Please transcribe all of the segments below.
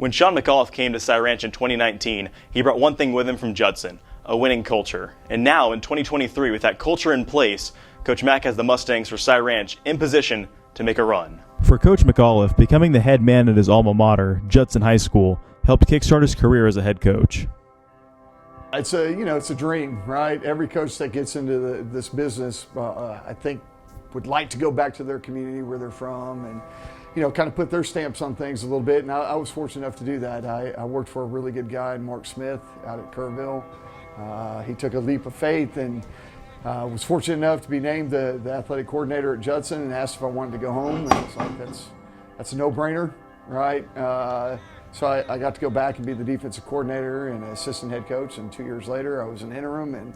When Sean McAuliffe came to Cy Ranch in 2019, he brought one thing with him from Judson, a winning culture. And now, in 2023, with that culture in place, Coach Mack has the Mustangs for Cy Ranch in position to make a run. For Coach McAuliffe, becoming the head man at his alma mater, Judson High School, helped kickstart his career as a head coach. It's a dream, right? Every coach that gets into this business, I think, would like to go back to their community where they're from and, kind of put their stamps on things a little bit. And I was fortunate enough to do that. I worked for a really good guy, Mark Smith, out at Kerrville. He took a leap of faith and was fortunate enough to be named the athletic coordinator at Judson and asked if I wanted to go home. And it's like, that's a no-brainer, right? So I got to go back and be the defensive coordinator and assistant head coach. And 2 years later, I was an interim. And,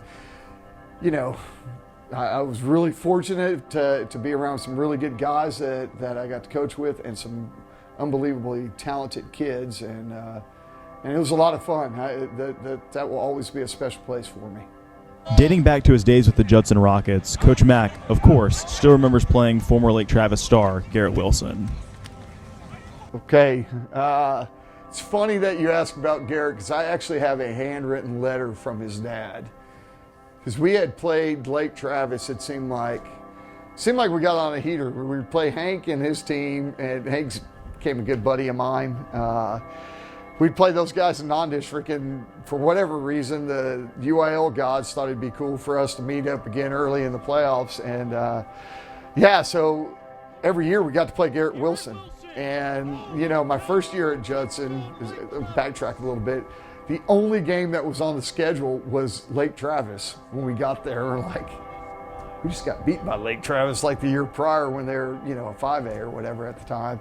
I was really fortunate to be around some really good guys that I got to coach with and some unbelievably talented kids. And it was a lot of fun. That will always be a special place for me. Dating back to his days with the Judson Rockets, Coach Mack, of course, still remembers playing former Lake Travis star Garrett Wilson. Okay. It's funny that you ask about Garrett because I actually have a handwritten letter from his dad. Because we had played Lake Travis, it seemed like we got on a heater. We would play Hank and his team, and Hank became a good buddy of mine. We'd play those guys in non-district, and for whatever reason, the UIL gods thought it'd be cool for us to meet up again early in the playoffs. And so every year we got to play Garrett Wilson. And, my first year at Judson, backtrack a little bit, the only game that was on the schedule was Lake Travis. When we got there, we're like, we just got beat by Lake Travis like the year prior when they were, a 5A or whatever at the time.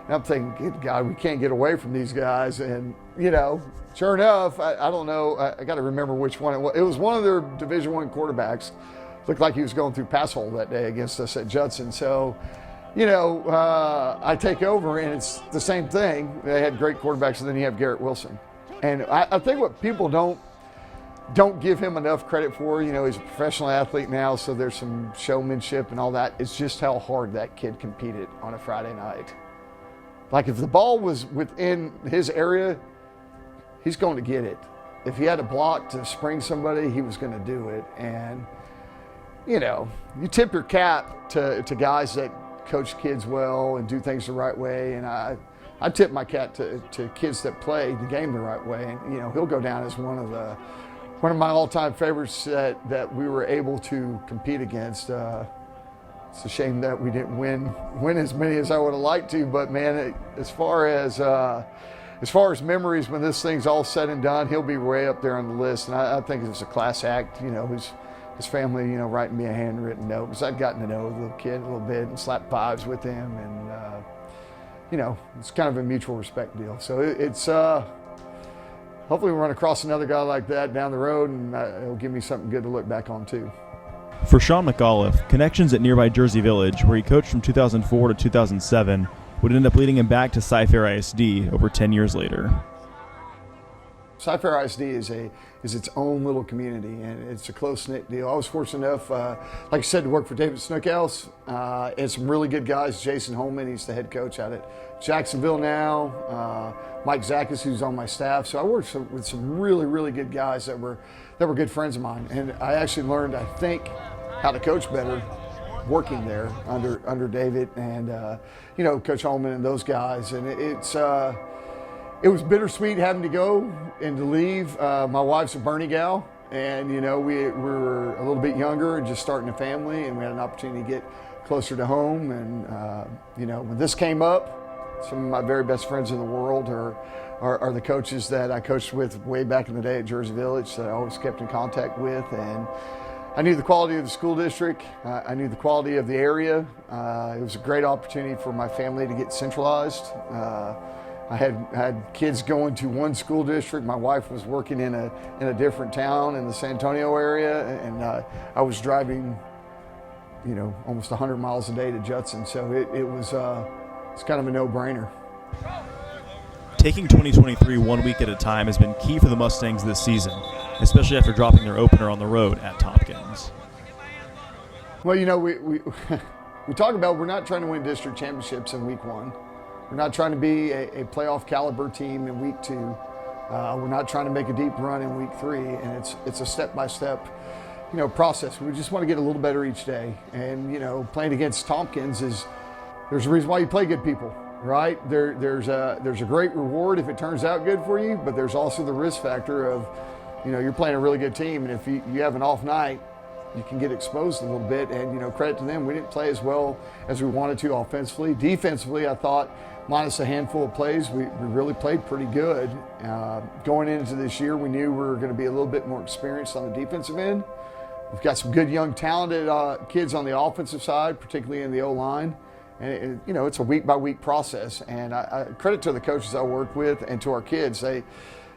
And I'm thinking, good God, we can't get away from these guys. And, sure enough, I don't know, I got to remember which one it was. It was one of their Division I quarterbacks. Looked like he was going through pass hole that day against us at Judson. So, I take over and it's the same thing. They had great quarterbacks, and then you have Garrett Wilson. And I think what people don't give him enough credit for, he's a professional athlete now, so there's some showmanship and all that. It's just how hard that kid competed on a Friday night. Like if the ball was within his area, he's going to get it. If he had a block to spring somebody, he was going to do it. And, you tip your cap to guys that coach kids well and do things the right way. And I tip my cap to kids that play the game the right way. And, he'll go down as one of my all-time favorites that we were able to compete against. It's a shame that we didn't win as many as I would have liked to, but man, as far as memories when this thing's all said and done, he'll be way up there on the list. And I think it's a class act, his family, writing me a handwritten note, because I'd gotten to know the little kid a little bit and slapped fives with him, and it's kind of a mutual respect deal. So it's hopefully we run across another guy like that down the road, and it'll give me something good to look back on too. For Sean McAuliffe, connections at nearby Jersey Village, where he coached from 2004 to 2007, would end up leading him back to Cy-Fair ISD over 10 years later. Cy-Fair ISD is its own little community, and it's a close-knit deal. I was fortunate enough, like I said, to work for David Snookhouse and some really good guys. Jason Holman, he's the head coach out at Jacksonville now. Mike Zakis, who's on my staff. So I worked with some really, really good guys that were good friends of mine. And I actually learned, I think, how to coach better working there under David and, Coach Holman and those guys. And it was bittersweet having to go and to leave. My wife's a Bernie gal, and we were a little bit younger and just starting a family, and we had an opportunity to get closer to home. And when this came up, some of my very best friends in the world are the coaches that I coached with way back in the day at Jersey Village that I always kept in contact with. And I knew the quality of the school district. I knew the quality of the area. It was a great opportunity for my family to get centralized. I had kids going to one school district. My wife was working in a different town in the San Antonio area, and I was driving, almost 100 miles a day to Judson. So it's kind of a no-brainer. Taking 2023 1 week at a time has been key for the Mustangs this season, especially after dropping their opener on the road at Tompkins. Well, we talk about we're not trying to win district championships in week one. We're not trying to be a playoff caliber team in week 2. We're not trying to make a deep run in week 3, and it's a step-by-step, process. We just want to get a little better each day. And, playing against Tompkins there's a reason why you play good people, right? There's a great reward if it turns out good for you, but there's also the risk factor of, you're playing a really good team, and if you have an off night, you can get exposed a little bit. And, credit to them, we didn't play as well as we wanted to offensively. Defensively, I thought, minus a handful of plays, we really played pretty good. Going into this year, we knew we were going to be a little bit more experienced on the defensive end. We've got some good, young, talented kids on the offensive side, particularly in the O-line. And, it's a week-by-week process. And I credit to the coaches I work with and to our kids.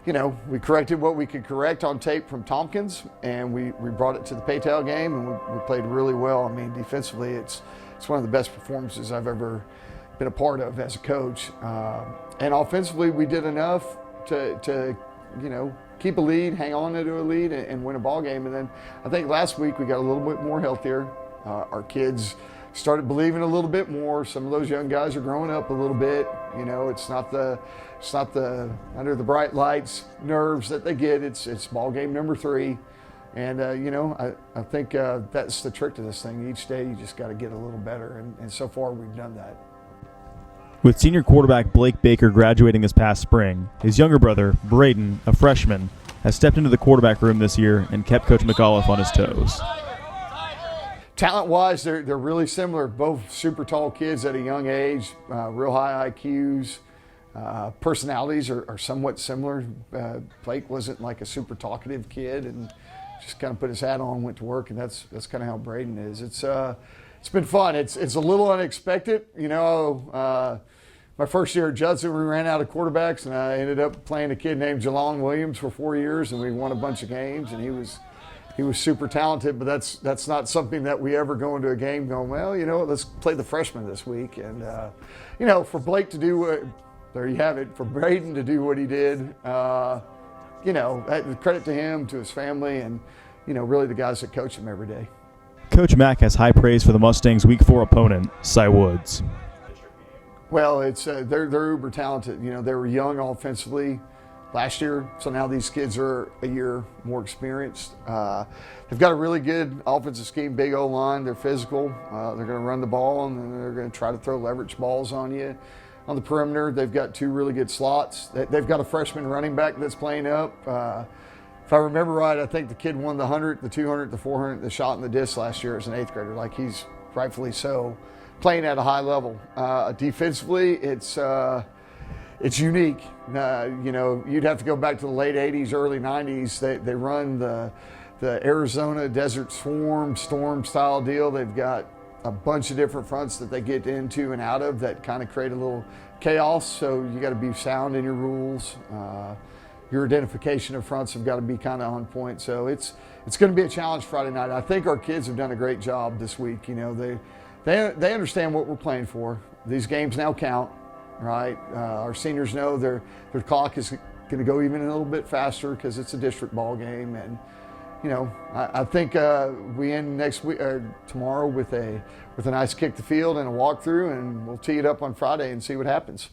We corrected what we could correct on tape from Tompkins, and we brought it to the Paytail game, and we played really well. I mean, defensively, it's one of the best performances I've ever been a part of as a coach. And offensively, we did enough to keep a lead, hang on to a lead, and win a ball game. And then I think last week we got a little bit more healthier. Our kids started believing a little bit more. Some of those young guys are growing up a little bit. It's not the under the bright lights nerves that they get. It's ball game number 3. And, I think that's the trick to this thing. Each day you just got to get a little better, and so far we've done that. With senior quarterback Blake Baker graduating this past spring, his younger brother, Braden, a freshman, has stepped into the quarterback room this year and kept Coach McAuliffe on his toes. Talent-wise, they're really similar. Both super tall kids at a young age, real high IQs. Personalities are somewhat similar. Blake wasn't like a super talkative kid and just kind of put his hat on, went to work, and that's kind of how Braden is. It's been fun. It's a little unexpected. My first year at Judson, we ran out of quarterbacks, and I ended up playing a kid named Jalon Williams for 4 years, and we won a bunch of games, and he was super talented, but that's not something that we ever go into a game going, well, let's play the freshman this week. And, for Blake to do what, there you have it, for Braden to do what he did, credit to him, to his family, and, really the guys that coach him every day. Coach Mack has high praise for the Mustangs' Week 4 opponent, Cy Woods. Well, it's they're uber talented. They were young offensively last year, so now these kids are a year more experienced. They've got a really good offensive scheme, big O-line. They're physical. They're going to run the ball, and then they're going to try to throw leverage balls on you. On the perimeter, they've got 2 really good slots. They've got a freshman running back that's playing up. If I remember right, I think the kid won the 100, the 200, the 400, the shot and the disc last year as an 8th grader. Like, he's rightfully so playing at a high level. Defensively, it's unique. You'd have to go back to the late 80s, early 90s. They run the Arizona Desert Storm style deal. They've got a bunch of different fronts that they get into and out of that kind of create a little chaos. So you got to be sound in your rules. Your identification of fronts have got to be kind of on point. So it's going to be a challenge Friday night. I think our kids have done a great job this week. They understand what we're playing for. These games now count, right? Our seniors know their clock is going to go even a little bit faster because it's a district ball game. And I think we end next week tomorrow with a nice kick the field and a walkthrough, and we'll tee it up on Friday and see what happens.